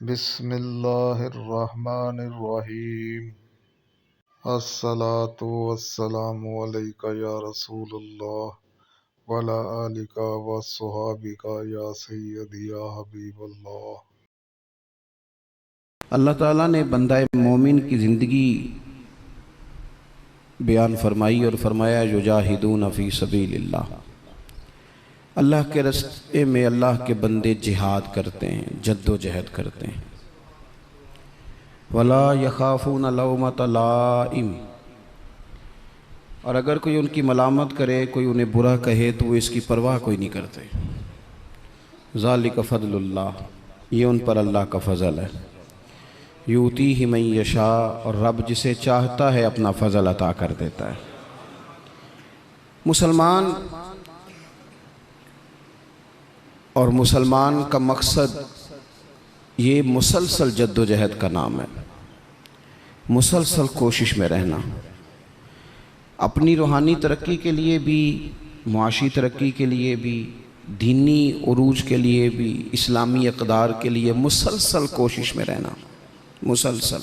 بسم اللہ الرحمن الرحیم۔ الصلاۃ والسلام علیک یا رسول اللہ وعلی آلک وصحابک یا سیدی یا حبیب اللہ۔ اللہ تعالیٰ نے بندہ مومن کی زندگی بیان فرمائی اور فرمایا یجاہدون فی سبیل اللہ، اللہ کے راستے میں اللہ کے بندے جہاد کرتے ہیں، جد و جہد کرتے ہیں۔ ولا یخافون لومۃ لائم، اور اگر کوئی ان کی ملامت کرے، کوئی انہیں برا کہے تو وہ اس کی پرواہ کوئی نہیں کرتے۔ ذالک فضل اللہ، یہ ان پر اللہ کا فضل ہے۔ یؤتیہ من یشاء، اور رب جسے چاہتا ہے اپنا فضل عطا کر دیتا ہے۔ مسلمان کا مقصد یہ مسلسل جد و جہد کا نام ہے، مسلسل کوشش میں رہنا، اپنی روحانی ترقی کے لیے بھی، معاشی ترقی کے لیے بھی، دینی عروج کے لیے بھی، اسلامی اقدار کے لیے مسلسل کوشش میں رہنا، مسلسل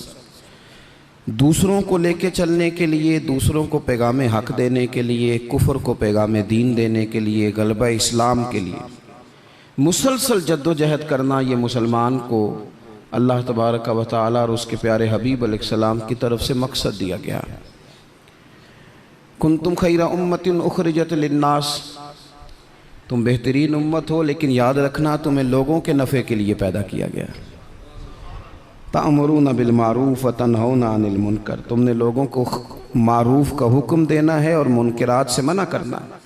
دوسروں کو لے کے چلنے کے لیے، دوسروں کو پیغام حق دینے کے لیے، کفر کو پیغام دین دینے کے لیے، غلبہ اسلام کے لیے مسلسل جد و جہد کرنا، یہ مسلمان کو اللہ تبارک و تعالی اور اس کے پیارے حبیب علیہ السلام کی طرف سے مقصد دیا گیا۔ کنتم خیر امت اخرجت للناس، تم بہترین امت ہو، لیکن یاد رکھنا تمہیں لوگوں کے نفع کے لیے پیدا کیا گیا۔ تأمرون بالمعروف وتنہون عن المنکر، تم نے لوگوں کو معروف کا حکم دینا ہے اور منکرات سے منع کرنا ہے۔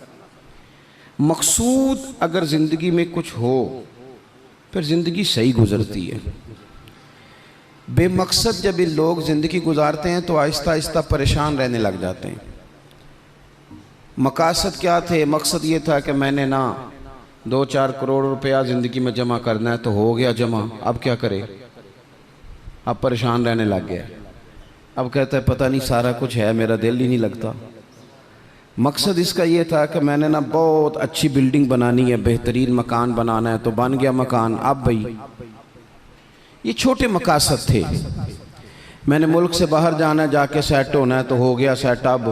مقصود اگر زندگی میں کچھ ہو پھر زندگی صحیح گزرتی ہے۔ بے مقصد جب یہ لوگ زندگی گزارتے ہیں تو آہستہ آہستہ پریشان رہنے لگ جاتے ہیں۔ مقاصد کیا تھے؟ مقصد یہ تھا کہ میں نے 2-4 کروڑ روپیہ زندگی میں جمع کرنا ہے، تو ہو گیا جمع، اب کیا کرے؟ اب پریشان رہنے لگ گیا، اب کہتا ہے پتہ نہیں سارا کچھ ہے، میرا دل ہی نہیں لگتا۔ مقصد اس کا یہ تھا کہ میں نے بہت اچھی بلڈنگ بنانی ہے، بہترین مکان بنانا ہے، تو بن گیا مکان، اب بھائی یہ چھوٹے مقاصد تھے۔ میں نے ملک سے باہر جانا ہے، جا کے سیٹ ہونا ہے، تو ہو گیا سیٹ۔ اب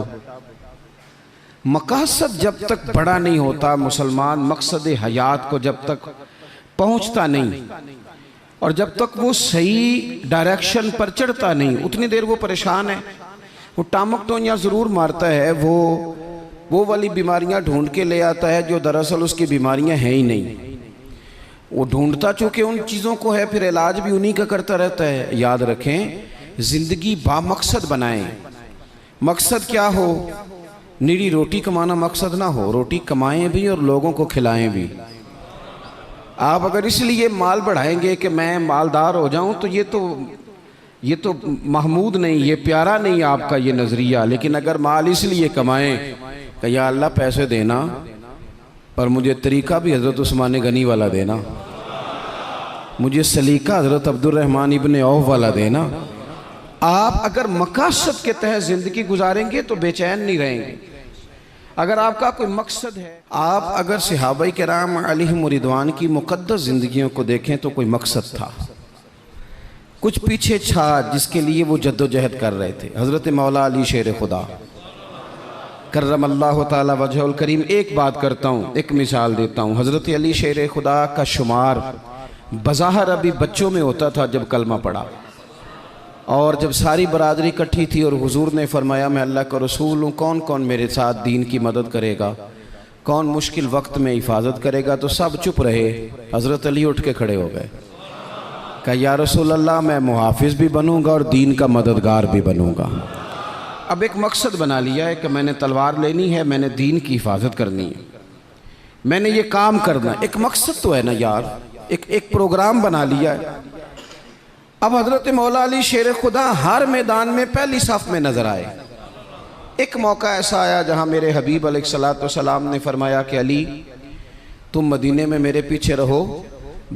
مقاصد جب تک بڑا نہیں ہوتا، مسلمان مقصد حیات کو جب تک پہنچتا نہیں اور جب تک وہ صحیح ڈائریکشن پر چڑھتا نہیں، اتنی دیر وہ پریشان ہے۔ وہ ٹامک ٹونیاں ضرور مارتا ہے، وہ والی بیماریاں ڈھونڈ کے لے آتا ہے جو دراصل اس کی بیماریاں ہیں ہی نہیں۔ وہ ڈھونڈتا چونکہ ان چیزوں کو ہے، پھر علاج بھی انہی کا کرتا رہتا ہے۔ یاد رکھیں، زندگی با مقصد بنائیں۔ مقصد کیا ہو؟ نیری روٹی کمانا مقصد نہ ہو، روٹی کمائیں بھی اور لوگوں کو کھلائیں بھی۔ آپ اگر اس لیے مال بڑھائیں گے کہ میں مالدار ہو جاؤں تو یہ تو محمود نہیں، یہ پیارا نہیں آپ کا یہ نظریہ۔ لیکن اگر مال اس لیے کمائیں کہ یا اللہ پیسے دینا، پر مجھے طریقہ بھی حضرت عثمان غنی والا دینا، مجھے سلیقہ حضرت عبد الرحمن ابن عوف والا دینا۔ آپ اگر مقاصد کے تحت زندگی گزاریں گے تو بے چین نہیں رہیں گے۔ اگر آپ کا کوئی مقصد ہے، آپ اگر صحابہ کرام علیہم رضوان کی مقدس زندگیوں کو دیکھیں تو کوئی مقصد تھا، کچھ پیچھے چھا جس کے لیے وہ جد و جہد کر رہے تھے۔ حضرت مولا علی شیر خدا کرم اللہ تعالی وجہ الکریم، ایک بات کرتا ہوں، ایک مثال دیتا ہوں۔ حضرت علی شیر خدا کا شمار بظاہر ابھی بچوں میں ہوتا تھا جب کلمہ پڑھا، اور جب ساری برادری اکٹھی تھی اور حضور نے فرمایا میں اللہ کا رسول ہوں، کون کون میرے ساتھ دین کی مدد کرے گا، کون مشکل وقت میں حفاظت کرے گا، تو سب چپ رہے۔ حضرت علی اٹھ کے کھڑے ہو گئے، کہا یا رسول اللہ میں محافظ بھی بنوں گا اور دین کا مددگار بھی بنوں گا۔ اب ایک مقصد بنا لیا ہے کہ میں نے تلوار لینی ہے، میں نے دین کی حفاظت کرنی ہے، میں نے یہ کام کرنا ہے۔ ایک مقصد تو ہے نا یار، ایک پروگرام بنا لیا ہے۔ اب حضرت مولا علی شیر خدا ہر میدان میں پہلی صف میں نظر آئے۔ ایک موقع ایسا آیا جہاں میرے حبیب علیہ السلام نے فرمایا کہ علی تم مدینے میں میرے پیچھے رہو،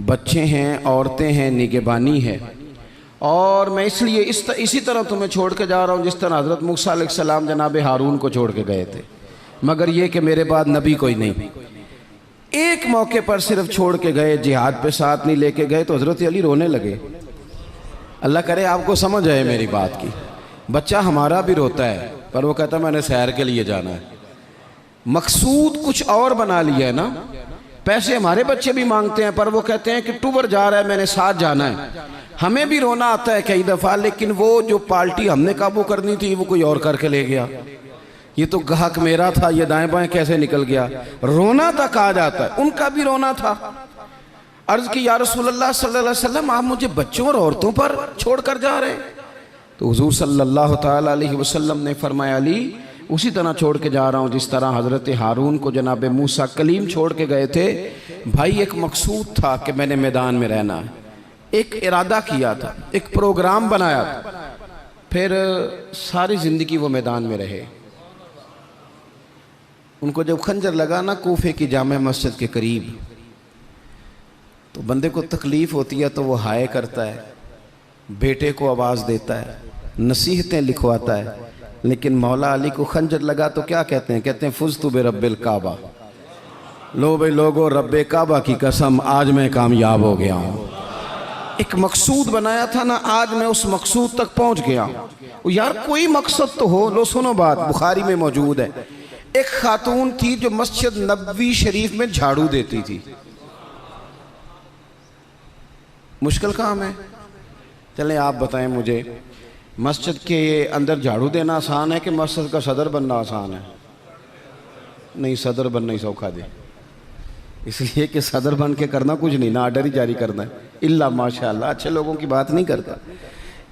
بچے ہیں، عورتیں ہیں، نگہبانی ہے، اور میں اس لیے اسی طرح تمہیں چھوڑ کے جا رہا ہوں جس طرح حضرت موسیٰ علیہ السلام جناب ہارون کو چھوڑ کے گئے تھے، مگر یہ کہ میرے بعد نبی کوئی نہیں۔ ایک موقع پر صرف چھوڑ کے گئے، جہاد پہ ساتھ نہیں لے کے گئے، تو حضرت علی رونے لگے، اللہ کرے آپ کو سمجھ آئے میری بات کی. بچہ ہمارا بھی روتا ہے پر وہ کہتا ہے میں نے سیر کے لیے جانا ہے. مقصود کچھ اور بنا لیا ہے نا. پیسے ہمارے بچے بھی مانگتے ہیں پر وہ کہتے ہیں کہ ٹور جا رہا ہے میں نے ساتھ جانا ہے. ہمیں بھی رونا آتا ہے کئی دفعہ لیکن وہ جو پارٹی ہم نے قابو کرنی تھی وہ کوئی اور کر کے لے گیا. یہ تو گاہک میرا تھا, یہ دائیں بائیں کیسے نکل گیا. رونا تک آ جاتا ہے. ان کا بھی رونا تھا. عرض کی یا رسول اللہ صلی اللہ علیہ وسلم آپ مجھے بچوں اور عورتوں پر چھوڑ کر جا رہے ہیں. تو حضور صلی اللہ تعالی علیہ وسلم نے فرمایا علی اسی طرح چھوڑ کے جا رہا ہوں جس طرح حضرت ہارون کو جناب موسیٰ کلیم چھوڑ کے گئے تھے. بھائی ایک مقصود تھا کہ میں نے میدان میں رہنا ہے, ایک ارادہ کیا تھا, ایک پروگرام بنایا تھا, پھر ساری زندگی وہ میدان میں رہے. ان کو جب خنجر لگا نا کوفے کی جامع مسجد کے قریب تو بندے کو تکلیف ہوتی ہے تو وہ ہائے کرتا ہے, بیٹے کو آواز دیتا ہے, نصیحتیں لکھواتا ہے. لیکن مولا علی کو خنجر لگا تو کیا کہتے ہیں؟ کہتے ہیں فزت برب الکعبہ. لو بھائی لوگو رب کعبہ کی قسم آج میں کامیاب ہو گیا ہوں. ایک مقصود بنایا تھا نا, آج میں اس مقصود تک پہنچ گیا ہوں. یار کوئی مقصد تو ہو. لو سنو بات, بخاری میں موجود ہے. ایک خاتون تھی جو مسجد نبوی شریف میں جھاڑو دیتی تھی. مشکل کام ہے. چلیں آپ بتائیں مجھے, مسجد کے اندر جھاڑو دینا آسان ہے کہ مسجد کا صدر بننا آسان ہے؟ نہیں, صدر بننا ہی سوکھا دے. اس لیے کہ صدر بن کے کرنا کچھ نہیں, نہ آرڈر ہی جاری کرنا ہے. اللہ ماشاءاللہ اچھے لوگوں کی بات نہیں کرتا.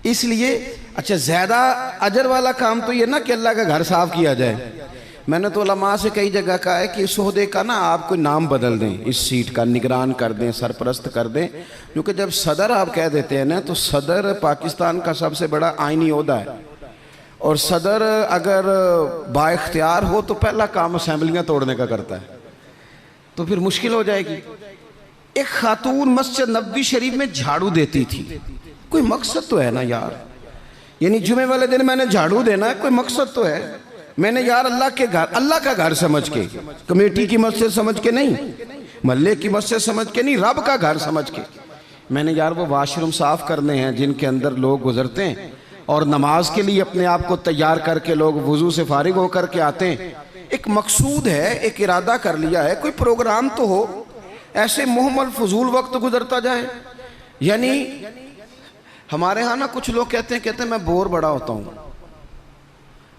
اس لیے اچھا زیادہ اجر والا کام تو یہ نا کہ اللہ کا گھر صاف کیا جائے. میں نے تو علماء سے کئی جگہ کہا ہے کہ اس عہدے کا نا آپ کوئی نام بدل دیں, اس سیٹ کا نگران کر دیں, سرپرست کر دیں. کیونکہ جب صدر آپ کہہ دیتے ہیں نا تو صدر پاکستان کا سب سے بڑا آئینی عہدہ ہے, اور صدر اگر با اختیار ہو تو پہلا کام اسمبلیاں توڑنے کا کرتا ہے, تو پھر مشکل ہو جائے گی. ایک خاتون مسجد نبوی شریف میں جھاڑو دیتی تھی. کوئی مقصد تو ہے نا یار, یعنی جمعے والے دن میں نے جھاڑو دینا ہے, کوئی مقصد تو ہے. میں نے یار اللہ کے گھر, اللہ کا گھر سمجھ کے, کمیٹی کی مسجد سمجھ کے نہیں, محلے کی مسجد سمجھ کے نہیں, رب کا گھر سمجھ کے میں نے یار وہ واش روم صاف کرنے ہیں جن کے اندر لوگ گزرتے ہیں اور نماز کے لیے اپنے آپ کو تیار کر کے لوگ وضو سے فارغ ہو کر کے آتے ہیں. ایک مقصود ہے, ایک ارادہ کر لیا ہے, کوئی پروگرام تو ہو. ایسے محمل فضول وقت گزرتا جائے. یعنی ہمارے ہاں نا کچھ لوگ کہتے ہیں میں بور بڑا ہوتا ہوں.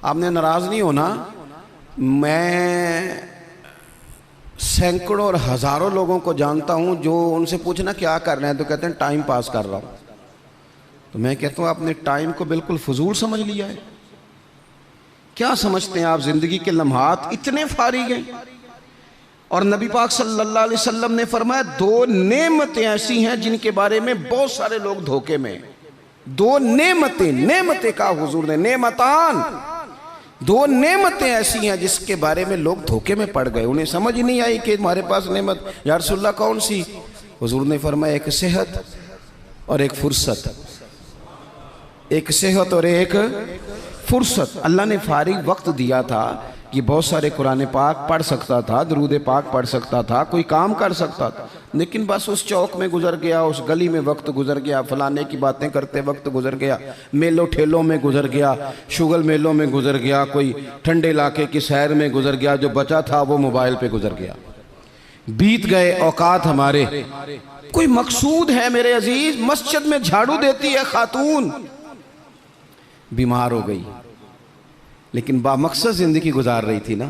آپ نے ناراض نہیں ہونا, میں سینکڑوں اور ہزاروں لوگوں کو جانتا ہوں جو ان سے پوچھنا کیا کر رہے ہیں تو کہتے ہیں ٹائم پاس کر رہا ہوں. تو میں کہتا ہوں آپ نے ٹائم کو بالکل فضول سمجھ لیا ہے. کیا سمجھتے ہیں آپ زندگی کے لمحات اتنے فارغ ہیں؟ اور نبی پاک صلی اللہ علیہ وسلم نے فرمایا دو نعمتیں ایسی ہیں جن کے بارے میں بہت سارے لوگ دھوکے میں. دو نعمتیں کہا حضور نے, نعمتان, دو نعمتیں ایسی ہیں جس کے بارے میں لوگ دھوکے میں پڑ گئے. انہیں سمجھ نہیں آئی کہ ہمارے پاس نعمت. یا رسول اللہ کون سی؟ حضور نے فرمایا ایک صحت اور ایک فرصت. ایک صحت اور ایک فرصت. اللہ نے فارغ وقت دیا تھا کہ بہت سارے قرآن پاک پڑھ سکتا تھا, درود پاک پڑھ سکتا تھا, کوئی کام کر سکتا تھا, لیکن بس اس چوک میں گزر گیا, اس گلی میں وقت گزر گیا, فلانے کی باتیں کرتے وقت گزر گیا, میلوں ٹھیلوں میں گزر گیا, شغل میلوں میں گزر گیا, کوئی ٹھنڈے علاقے کی سیر میں گزر گیا, جو بچا تھا وہ موبائل پہ گزر گیا. بیت گئے اوقات ہمارے. کوئی مقصود ہے میرے عزیز؟ مسجد میں جھاڑو دیتی ہے خاتون, بیمار ہو گئی لیکن با مقصد زندگی گزار رہی تھی نا.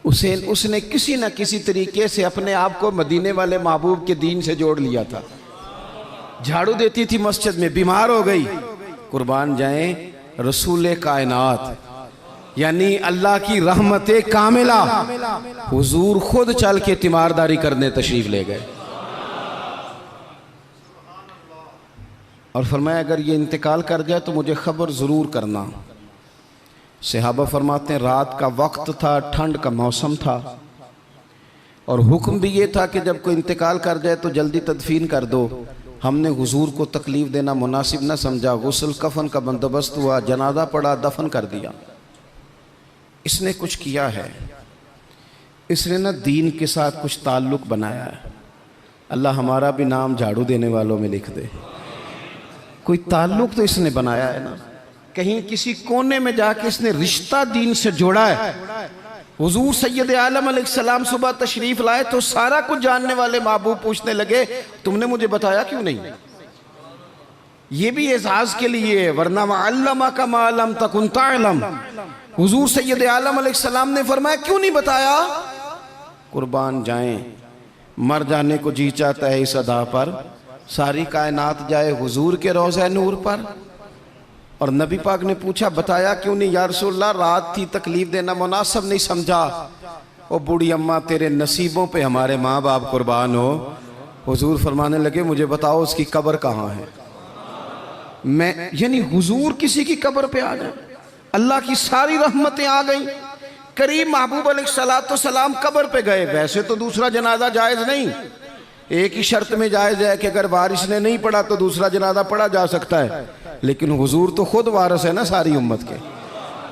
اس نے کسی نہ کسی طریقے سے اپنے آپ کو مدینے والے محبوب کے دین سے جوڑ لیا تھا. جھاڑو دیتی تھی مسجد میں, بیمار ہو گئی. قربان جائیں رسول کائنات یعنی اللہ کی رحمت کاملہ, حضور خود چل کے تیمارداری کرنے تشریف لے گئے اور فرمایا اگر یہ انتقال کر جائے تو مجھے خبر ضرور کرنا. صحابہ فرماتے ہیں رات کا وقت تھا, ٹھنڈ کا موسم تھا, اور حکم بھی یہ تھا کہ جب کوئی انتقال کر جائے تو جلدی تدفین کر دو. ہم نے حضور کو تکلیف دینا مناسب نہ سمجھا, غسل کفن کا بندوبست ہوا, جنازہ پڑا, دفن کر دیا. اس نے کچھ کیا ہے, اس نے نہ دین کے ساتھ کچھ تعلق بنایا ہے. اللہ ہمارا بھی نام جھاڑو دینے والوں میں لکھ دے. کوئی تعلق تو اس نے بنایا ہے نا، کہیں کسی کونے میں جا کے اس نے رشتہ دین سے جوڑا ہے۔ حضور سید عالم علیہ السلام صبح تشریف لائے تو سارا کچھ جاننے والے محبوب پوچھنے لگے تم نے مجھے بتایا کیوں نہیں؟ یہ بھی اعزاز کے لیے ہے، ورنہ وَعَلَّمَكَ مَا لَمْ تَكُنْ تَعْلَمْ۔ حضور سید عالم علیہ السلام نے فرمایا کیوں نہیں بتایا؟ قربان جائیں، مر جانے کو جی چاہتا ہے اس ادا پر، ساری کائنات جائے حضور کے روضہ نور پر۔ اور نبی پاک نے پوچھا بتایا کیوں نہیں یا رسول اللہ؟ رات تھی، تکلیف دینا مناسب نہیں سمجھا۔ او بوڑھی اماں تیرے نصیبوں پہ ہمارے ماں باپ قربان ہو۔ حضور فرمانے لگے مجھے بتاؤ اس کی قبر کہاں ہے؟ یعنی حضور کسی کی قبر پہ آ جائے، اللہ کی ساری رحمتیں آ گئیں۔ کریم محبوب علیہ السلام قبر پہ گئے، ویسے تو دوسرا جنازہ جائز نہیں، ایک ہی شرط میں جائز ہے کہ اگر وارث نے نہیں پڑھا تو دوسرا جنازہ پڑھا جا سکتا ہے، لیکن حضور تو خود وارث ہے نا ساری امت کے،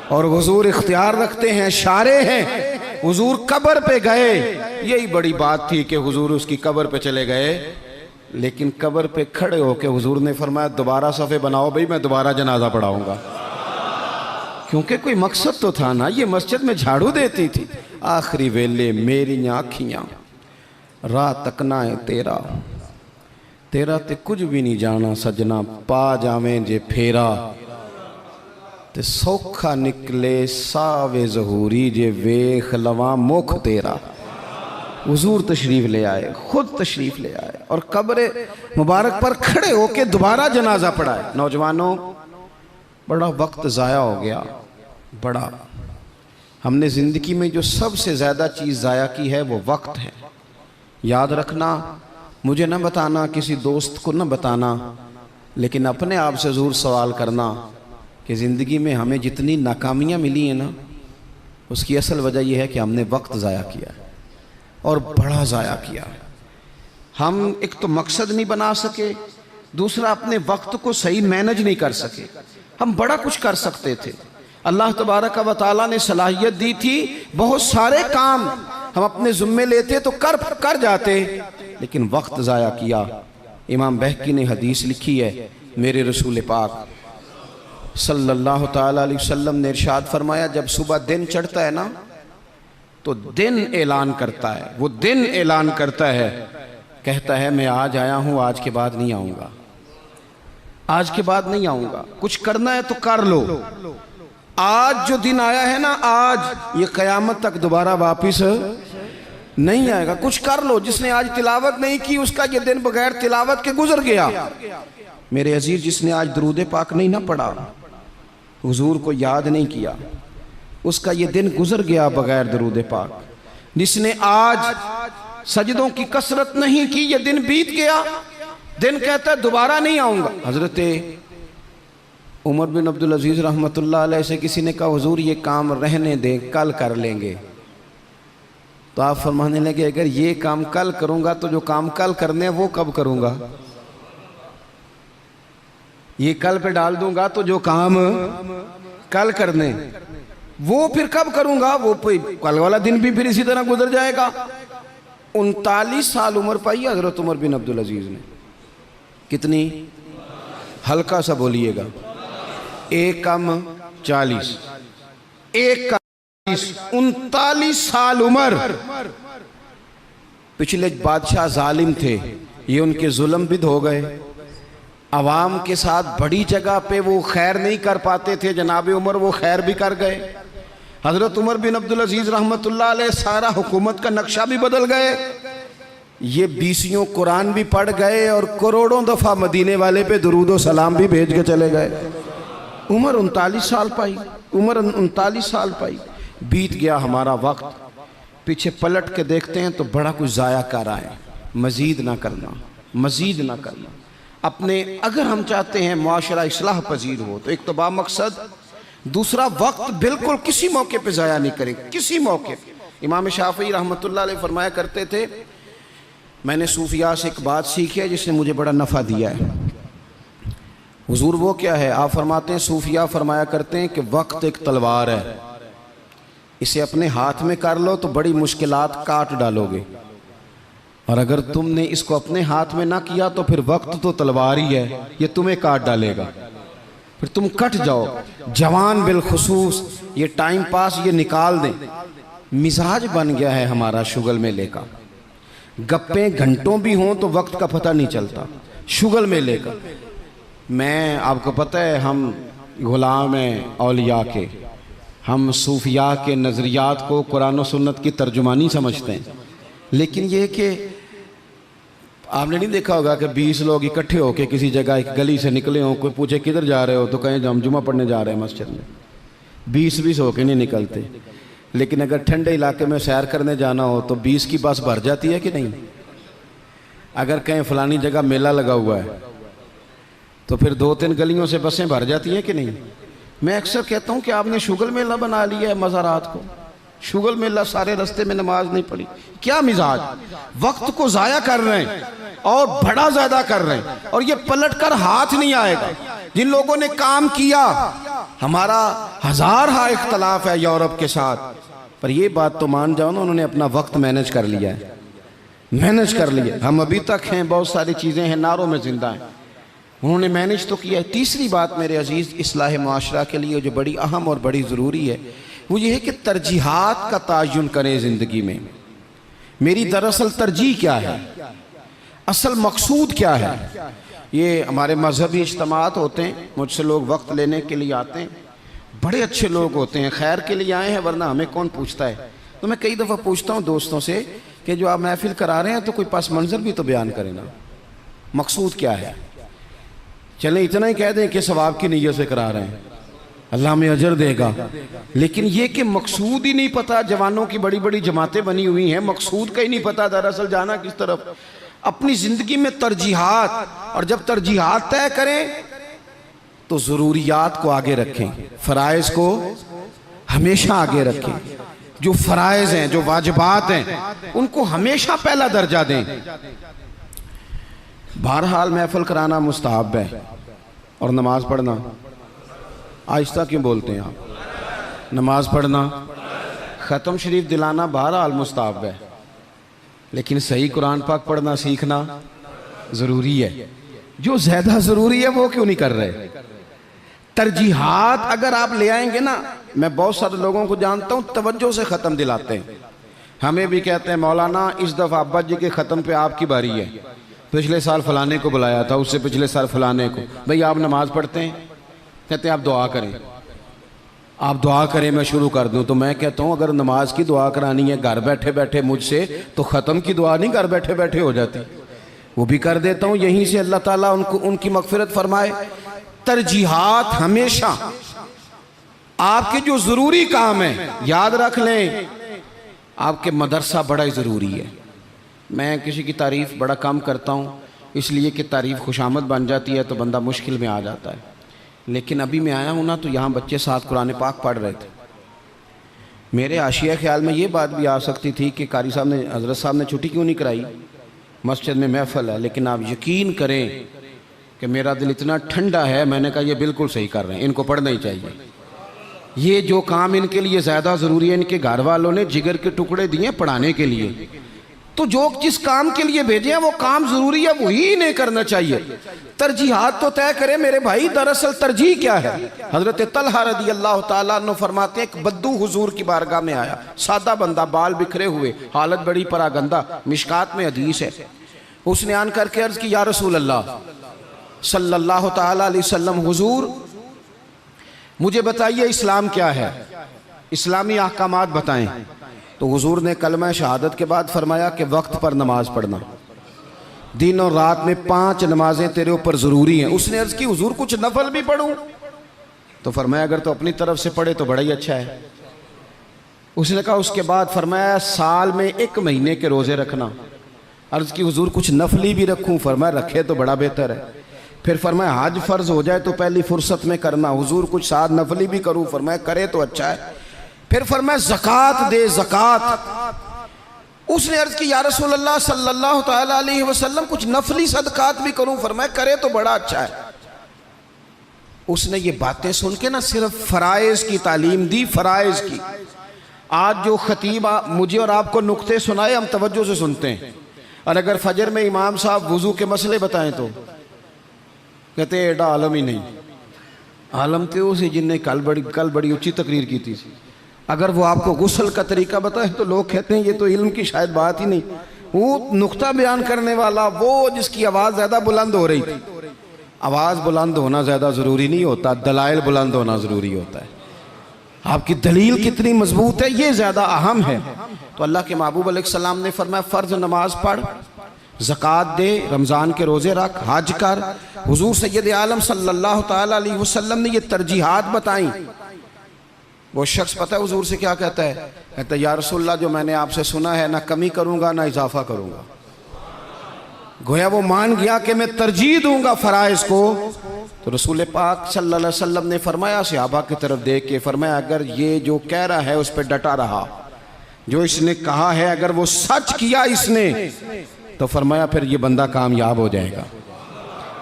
اور حضور اختیار رکھتے ہیں، شارع ہیں۔ حضور قبر پہ گئے، یہی بڑی بات تھی کہ حضور اس کی قبر پہ چلے گئے، لیکن قبر پہ کھڑے ہو کے حضور نے فرمایا دوبارہ صفحے بناؤ بھئی، میں دوبارہ جنازہ پڑھاؤں گا، کیونکہ کوئی مقصد تو تھا نا۔ یہ مسجد میں جھاڑو دیتی تھی، آخری ویلے میری آنکھیاں راہ تکنا ہے تیرا، تیرا تے کچھ بھی نہیں جانا سجنا، پا جاویں جے پھیرا تے سوکھا نکلے ساوے ظہوری جے ویخ لواں مکھ تیرا۔ حضور تشریف لے آئے، خود تشریف لے آئے اور قبر مبارک پر کھڑے ہو کے دوبارہ جنازہ پڑھائے۔ نوجوانوں، بڑا وقت ضائع ہو گیا، بڑا۔ ہم نے زندگی میں جو سب سے زیادہ چیز ضائع کی ہے وہ وقت ہے۔ یاد رکھنا، مجھے نہ بتانا، کسی دوست کو نہ بتانا، لیکن اپنے آپ سے ضرور سوال کرنا کہ زندگی میں ہمیں جتنی ناکامیاں ملی ہیں نا، اس کی اصل وجہ یہ ہے کہ ہم نے وقت ضائع کیا ہے، اور بڑا ضائع کیا ہے۔ ہم ایک تو مقصد نہیں بنا سکے، دوسرا اپنے وقت کو صحیح مینج نہیں کر سکے۔ ہم بڑا کچھ کر سکتے تھے، اللہ تبارک و تعالیٰ نے صلاحیت دی تھی، بہت سارے کام ہم اپنے ذمے لیتے تو کر جاتے، لیکن وقت ضائع کیا۔ امام بہقی نے حدیث لکھی ہے، میرے رسول پاک صلی اللہ تعالیٰ علیہ وسلم نے ارشاد فرمایا جب صبح دن چڑھتا ہے نا تو دن اعلان کرتا ہے، وہ دن اعلان کرتا ہے، کہتا ہے میں آج آیا ہوں، آج کے بعد نہیں آؤں گا، آج کے بعد نہیں آؤں گا، کچھ کرنا ہے تو کر لو۔ آج جو دن آیا ہے نا، آج یہ قیامت تک دوبارہ واپس نہیں آئے گا، کچھ کر لو۔ جس نے آج تلاوت نہیں کی اس کا یہ دن بغیر تلاوت کے گزر گیا۔ میرے عزیز، جس نے آج درود پاک نہیں نہ پڑھا، حضور کو یاد نہیں کیا، اس کا یہ دن گزر گیا بغیر درود پاک۔ جس نے آج سجدوں کی کثرت نہیں کی، یہ دن بیت گیا، دن کہتا ہے دوبارہ نہیں آؤں گا۔ حضرت عمر بن عبدالعزیز رحمۃ اللہ علیہ سے کسی نے کہا حضور یہ کام رہنے دیں، کل کر لیں گے، تو آپ فرمانے لگے اگر یہ کام کل کروں گا تو جو کام کل کرنے وہ کب کروں گا؟ یہ کل پہ ڈال دوں گا تو جو کام کل کرنے وہ پھر کب کروں گا؟ وہ کل والا دن بھی پھر اسی طرح گزر جائے گا۔ 39 سال عمر پائی حضرت عمر بن عبدالعزیز نے۔ کتنی؟ ہلکا سا بولیے گا، 1 کم 40، 1 کم 40، 39 سال عمر۔ پچھلے بادشاہ ظالم تھے، یہ ان کے ظلم بھی ہو گئے، عوام کے ساتھ بڑی جگہ پہ وہ خیر نہیں کر پاتے تھے، جناب عمر وہ خیر بھی کر گئے۔ حضرت عمر بن عبدالعزیز رحمۃ اللہ علیہ سارا حکومت کا نقشہ بھی بدل گئے، یہ 20 قرآن بھی پڑھ گئے اور کروڑوں دفعہ مدینے والے پہ درود و سلام بھی بھیج کے چلے گئے۔ عمر 39 سال پائی، عمر 39 سال پائی۔ بیت گیا ہمارا وقت، پیچھے پلٹ کے دیکھتے ہیں تو بڑا کچھ ضائع کر آئے۔ مزید نہ کرنا، مزید نہ کرنا۔ اپنے اگر ہم چاہتے ہیں معاشرہ اصلاح پذیر ہو تو ایک تو با مقصد، دوسرا وقت بالکل کسی موقع پہ ضائع نہیں کریں، کسی موقع پہ۔ امام شافعی رحمۃ اللہ علیہ فرمایا کرتے تھے، میں نے صوفیاء سے ایک بات سیکھی ہے جس نے مجھے بڑا نفع دیا ہے۔ حضور وہ کیا ہے؟ آپ فرماتے ہیں صوفیاء فرمایا کرتے ہیں کہ وقت ایک تلوار ہے، اسے اپنے ہاتھ میں کر لو تو بڑی مشکلات کاٹ ڈالو گے، اور اگر تم نے اس کو اپنے ہاتھ میں نہ کیا تو پھر وقت تو تلوار ہی ہے، یہ تمہیں کاٹ ڈالے گا، پھر تم کٹ جاؤ۔ جوان بالخصوص یہ ٹائم پاس یہ نکال دیں۔ مزاج بن گیا ہے ہمارا شغل میلے کا، گپیں گھنٹوں بھی ہوں تو وقت کا پتہ نہیں چلتا۔ شغل میلے کا، میں آپ کو پتہ ہے ہم غلام ہیں اولیاء کے، ہم صوفیاء کے نظریات کو قرآن و سنت کی ترجمانی سمجھتے ہیں، لیکن یہ کہ آپ نے نہیں دیکھا ہوگا کہ 20 لوگ اکٹھے ہو کے کسی جگہ ایک گلی سے نکلے ہوں، کوئی پوچھے کدھر جا رہے ہو تو کہیں ہم جمعہ پڑھنے جا رہے ہیں مسجد میں، 20 ہو کے نہیں نکلتے۔ لیکن اگر ٹھنڈے علاقے میں سیر کرنے جانا ہو تو 20 کی بس بھر جاتی ہے کہ نہیں؟ اگر کہیں فلانی جگہ میلہ لگا ہوا ہے تو پھر 2-3 گلیوں سے بسیں بھر جاتی ہیں کہ نہیں؟ میں اکثر کہتا ہوں کہ آپ نے شغل میلہ بنا لیا ہے مزارات کو، شغل میلہ، سارے رستے میں نماز نہیں پڑھی، کیا مزاج، وقت کو ضائع کر رہے ہیں اور بڑا زیادہ کر رہے ہیں، اور یہ پلٹ کر ہاتھ نہیں آئے گا۔ جن لوگوں نے کام کیا، ہمارا ہزارہ اختلاف ہے یورپ کے ساتھ، پر یہ بات تو مان جاؤ نا، انہوں نے اپنا وقت مینج کر لیا ہے، مینج کر لیا۔ ہم ابھی تک ہیں، بہت ساری چیزیں ہیں، ناروں میں زندہ ہیں، انہوں نے مینج تو کیا ہے۔ تیسری بات میرے عزیز اصلاح معاشرہ کے لیے جو بڑی اہم اور بڑی ضروری ہے وہ یہ ہے کہ ترجیحات کا تعین کریں زندگی میں۔ میری دراصل ترجیح کیا ہے، اصل مقصود کیا ہے؟ یہ ہمارے مذہبی اجتماعات ہوتے ہیں، مجھ سے لوگ وقت لینے کے لیے آتے ہیں، بڑے اچھے لوگ ہوتے ہیں، خیر کے لیے آئے ہیں، ورنہ ہمیں کون پوچھتا ہے۔ تو میں کئی دفعہ پوچھتا ہوں دوستوں سے کہ جو آپ محفل کرا رہے ہیں تو کوئی پس منظر بھی تو بیان کریں نا، مقصود کیا ہے؟ چلیں اتنا ہی کہہ دیں کہ ثواب کی نیت سے کرا رہے ہیں، اللہ میں اجر دے گا، لیکن یہ کہ مقصود ہی نہیں پتا۔ جوانوں کی بڑی بڑی جماعتیں بنی ہوئی ہیں، مقصود کا ہی نہیں پتا دراصل جانا کس طرف۔ اپنی زندگی میں ترجیحات، اور جب ترجیحات طے کریں تو ضروریات کو آگے رکھیں، فرائض کو ہمیشہ آگے رکھیں۔ جو فرائض ہیں، جو واجبات ہیں، ان کو ہمیشہ پہلا درجہ دیں۔ بہرحال محفل کرانا مستحب ہے، اور نماز پڑھنا، آہستہ کیوں بولتے ہیں آپ؟ نماز پڑھنا، ختم شریف دلانا بہرحال مستحب ہے، لیکن صحیح قرآن پاک پڑھنا سیکھنا ضروری ہے۔ جو زیادہ ضروری ہے وہ کیوں نہیں کر رہے؟ ترجیحات اگر آپ لے آئیں گے نا، میں بہت سارے لوگوں کو جانتا ہوں توجہ سے ختم دلاتے ہیں، ہمیں بھی کہتے ہیں مولانا اس دفعہ ابا جی کے ختم پہ آپ کی باری ہے، پچھلے سال فلانے کو بلایا تھا، اس سے پچھلے سال فلانے کو۔ بھئی آپ نماز پڑھتے ہیں؟ کہتے ہیں آپ دعا کریں، آپ دعا کریں میں شروع کر دوں۔ تو میں کہتا ہوں اگر نماز کی دعا کرانی ہے گھر بیٹھے بیٹھے مجھ سے، تو ختم کی دعا نہیں گھر بیٹھے بیٹھے ہو جاتی، وہ بھی کر دیتا ہوں، یہیں سے اللہ تعالیٰ ان کی مغفرت فرمائے۔ ترجیحات ہمیشہ آپ کے جو ضروری کام ہیں، یاد رکھ لیں آپ کے مدرسہ بڑا ہی ضروری ہے۔ میں کسی کی تعریف بڑا کم کرتا ہوں، اس لیے کہ تعریف خوشامد بن جاتی ہے تو بندہ مشکل میں آ جاتا ہے، لیکن ابھی میں آیا ہوں نا تو یہاں بچے ساتھ قرآن پاک پڑھ رہے تھے۔ میرے حاشیہ خیال میں یہ بات بھی آ سکتی تھی کہ قاری صاحب نے، حضرت صاحب نے چھٹی کیوں نہیں کرائی، مسجد میں محفل ہے، لیکن آپ یقین کریں کہ میرا دل اتنا ٹھنڈا ہے، میں نے کہا یہ بالکل صحیح کر رہے ہیں، ان کو پڑھنا ہی چاہیے۔ یہ جو کام ان کے لیے زیادہ ضروری ہے، ان کے گھر والوں نے جگر کے ٹکڑے دیے پڑھانے کے لیے، تو جو جس کام کے لیے بھیجے ہیں وہ کام ضروری ہے، وہی نہیں کرنا چاہیے۔ ترجیحات تو طے کرے میرے بھائی، دراصل ترجیح کیا ہے؟ حضرت طلحہ رضی اللہ تعالیٰ عنہ فرماتے ہیں ایک بدو حضور کی بارگاہ میں آیا، سادہ بندہ، بال بکھرے ہوئے، حالت بڑی پراگندہ، مشکات میں حدیث ہے۔ اس نے آن کر کے عرض کی یا رسول اللہ صلی اللہ تعالیٰ علیہ وسلم، حضور مجھے بتائیے اسلام کیا ہے، اسلامی احکامات بتائیں۔ تو حضور نے کلمہ شہادت کے بعد فرمایا کہ وقت پر نماز پڑھنا، دن اور رات میں 5 نمازیں تیرے اوپر ضروری ہیں۔ اس نے عرض کی حضور کچھ نفل بھی پڑھوں؟ تو فرمایا اگر تو اپنی طرف سے پڑھے تو بڑا ہی اچھا ہے۔ اس نے کہا، اس کے بعد فرمایا سال میں 1 مہینے کے روزے رکھنا۔ عرض کی حضور کچھ نفلی بھی رکھوں؟ فرمایا رکھے تو بڑا بہتر ہے۔ پھر فرمایا حج فرض ہو جائے تو پہلی فرصت میں کرنا۔ حضور کچھ ساتھ نفلی بھی کروں؟ فرمایا کرے تو اچھا ہے۔ پھر فرمایا زکوٰۃ دے، زکوٰۃ۔ اس نے عرض کی یا رسول اللہ صلی اللہ تعالیٰ علیہ وسلم کچھ نفلی صدقات بھی کروں؟ فرمایا کرے تو بڑا اچھا ہے۔ اس نے یہ باتیں سن کے نہ صرف فرائض کی تعلیم دی، فرائض کی۔ آج جو خطیب مجھے اور آپ کو نکتے سنائے ہم توجہ سے سنتے ہیں، اور اگر فجر میں امام صاحب وضو کے مسئلے بتائیں تو کہتے ہیں ایڈا عالم ہی نہیں، عالم تھے اسی جن نے کل بڑی اونچی تقریر کی تھی۔ اگر وہ آپ کو غسل کا طریقہ بتائے تو لوگ کہتے ہیں یہ تو علم کی شاید بات ہی نہیں۔ وہ نقطہ بیان کرنے والا، وہ جس کی آواز زیادہ بلند ہو رہی تھی۔ آواز بلند ہونا زیادہ ضروری نہیں ہوتا، دلائل بلند ہونا ضروری ہوتا ہے۔ آپ کی دلیل کتنی مضبوط ہے یہ زیادہ اہم ہے۔ تو اللہ کے محبوب علیہ السلام نے فرمایا فرض نماز پڑھ، زکوٰۃ دے، رمضان کے روزے رکھ، حج کر۔ حضور سید عالم صلی اللہ تعالیٰ علیہ وسلم نے یہ ترجیحات بتائیں۔ وہ شخص پتہ ہے حضور سے کیا کہتا ہے؟ کہتا ہے یا رسول اللہ جو میں نے آپ سے سنا ہے نہ کمی کروں گا نہ اضافہ کروں گا۔ گویا وہ مان گیا کہ میں ترجیح دوں گا فرائض کو۔ تو رسول پاک صلی اللہ علیہ وسلم نے فرمایا صحابہ کی طرف دیکھ کے فرمایا اگر یہ جو کہہ رہا ہے اس پہ ڈٹا رہا، جو اس نے کہا ہے اگر وہ سچ کیا اس نے، تو فرمایا پھر یہ بندہ کامیاب ہو جائے گا،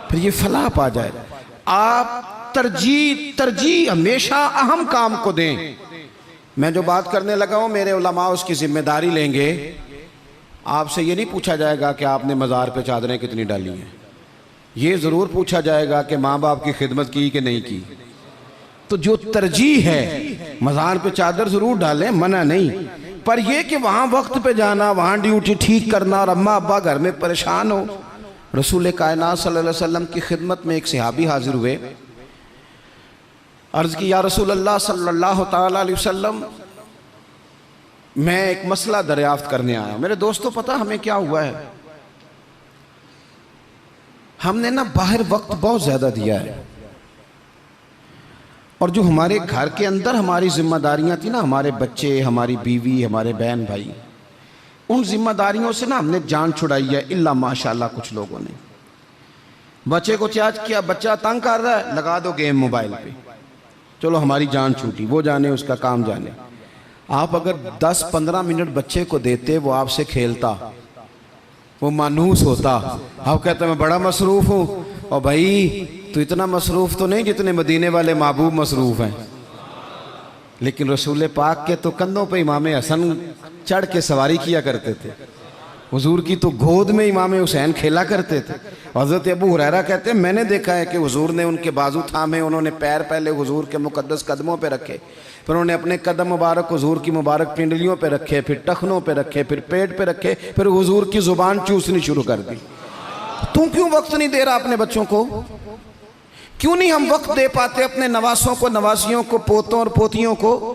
پھر یہ فلاح پا جائے گا۔ آپ ترجیح ہمیشہ اہم کام کو دیں۔ میں جو بات کرنے لگا ہوں میرے علماء اس کی ذمہ داری لیں گے۔ آپ سے یہ نہیں پوچھا جائے گا کہ آپ نے مزار پہ چادریں کتنی ڈالی ہیں، یہ ضرور پوچھا جائے گا کہ ماں باپ کی خدمت کی کہ نہیں کی۔ تو جو ترجیح ہے مزار پہ چادر ضرور ڈالیں، منع نہیں، پر یہ کہ وہاں وقت پہ جانا، وہاں ڈیوٹی ٹھیک کرنا اور اماں ابا گھر میں پریشان ہو۔ رسول کائنات صلی اللہ علیہ وسلم کی خدمت میں ایک صحابی حاضر ہوئے، عرض کی یا رسول اللہ صلی اللہ تعالیٰ علیہ وسلم میں ایک مسئلہ دریافت کرنے آیا ہوں۔ میرے دوستو پتہ ہمیں کیا ہوا ہے؟ ہم نے نا باہر وقت بہت زیادہ دیا ہے، اور جو ہمارے گھر کے اندر ہماری ذمہ داریاں تھیں نا، ہمارے بچے، ہماری بیوی، ہمارے بہن بھائی، ان ذمہ داریوں سے نا ہم نے جان چھڑائی ہے، الا ماشاءاللہ کچھ لوگوں نے۔ بچے کو چارج کیا، بچہ تنگ کر رہا ہے، لگا دو گیم موبائل پہ، چلو ہماری جان چھوٹی، وہ جانے اس کا کام جانے۔ آپ اگر 10-15 منٹ بچے کو دیتے وہ آپ سے کھیلتا، وہ مانوس ہوتا۔ آپ کہتے ہیں میں بڑا مصروف ہوں، اور بھائی تو اتنا مصروف تو نہیں جتنے مدینے والے محبوب مصروف ہیں۔ لیکن رسول پاک کے تو کندھوں پہ امام حسن چڑھ کے سواری کیا کرتے تھے، حضور کی تو گود میں امام حسین کھیلا کرتے تھے۔ حضرت ابو ہریرہ کہتے ہیں میں نے دیکھا ہے کہ حضور نے ان کے بازو تھامے، انہوں نے پیر پہلے حضور کے مقدس قدموں پہ رکھے، پھر انہوں نے اپنے قدم مبارک حضور کی مبارک پنڈلیوں پہ رکھے، پھر ٹخنوں پہ رکھے، پھر پیٹ پہ رکھے، پھر حضور کی زبان چوسنی شروع کر دی۔ تم کیوں وقت نہیں دے رہا اپنے بچوں کو؟ کیوں نہیں ہم وقت دے پاتے اپنے نواسوں کو، نواسیوں کو، پوتوں اور پوتیوں کو؟